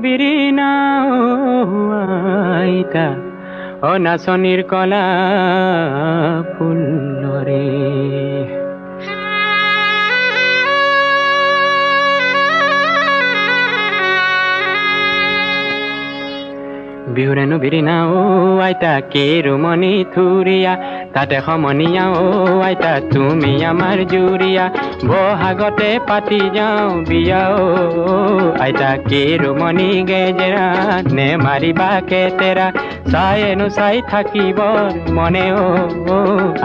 বিৰিণা আইতা অ নাচনীৰ কলা ফুলৰে বিহুৰেনো বিৰিণা আইতা কেৰুমণি থুৰিয়া তাতে সমনীয়া আইতা তুমি আমাৰ জুৰিয়া বহাগতে পাতি যাওঁ বিয়া আইতা কেৰুমণি গেজেৰা নে মাৰিবা কেতেৰা চায়েনো চাই থাকিবৰ মনে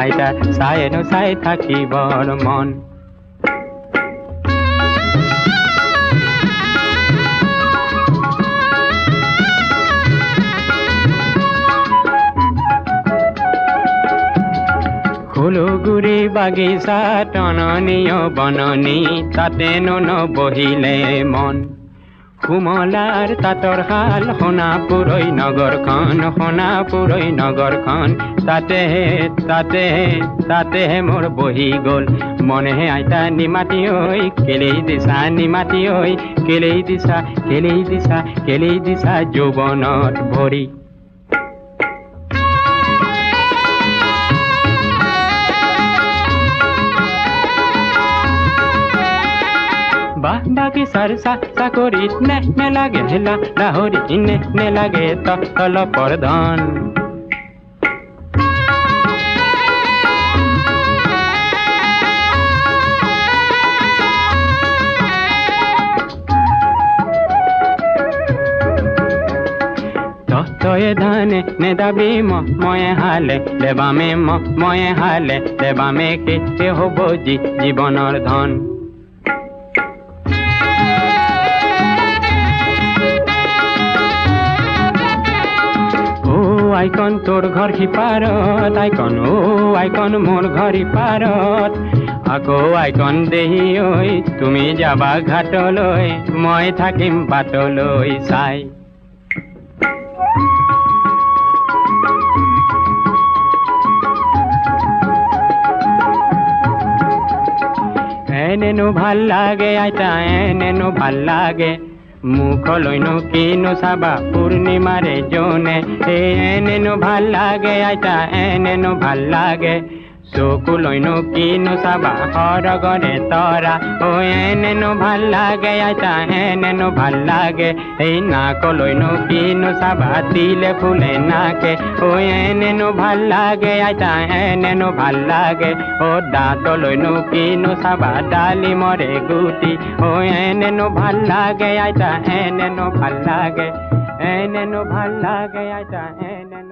আইতা চায়েনো চাই থাকিবৰ মন ফুলগুৰি বাগিচা টননীয় বননি তাতেনো নবহিলে মন কুমলাৰ তাঁতৰ শাল সোণাপুৰৈ নগৰখন তাতেহে মোৰ বহি গ'ল মনেহে আইতা নিমাতি ঐ কেলেই দিছা যৌৱনত ভৰি বাগিচাৰ চাকৰিত নেলাগে লাহৰি নেলাগে তলপৰ ধন তয়ে ধানে নেদাবি ময়ে হালে দেবামে কে হ'ব জীৱনৰ ধন আইকন তোৰ ঘৰ সিপাৰত আইকন মোৰ ঘৰ সিপাৰত আকৌ আইকন দেহি ঐ তুমি যাবা ঘাটলৈ মই থাকিম বাটলৈ চাই এনেনো ভাল লাগে আইতা এনেনো ভাল লাগে মুখলৈনো কিনো চাবা পূৰ্ণিমাৰে জোনে এনেনো ভাল লাগে আইতা এনেনো ভাল লাগে চকুলৈনো কিনো চাবা সৰগৰে তৰা এনেনো ভাল লাগে আইতা এনেনো ভাল লাগে এই নাকলৈনো কিনো চাবা তিলে ফুলে নাকে এনেনো ভাল লাগে আইতা এনেনো ভাল লাগে দাঁতলৈনো কিনো চাবা ডালিমৰে গুটি এনেনো ভাল লাগে আইতা এনেনো ভাল লাগে আইতা এনেনো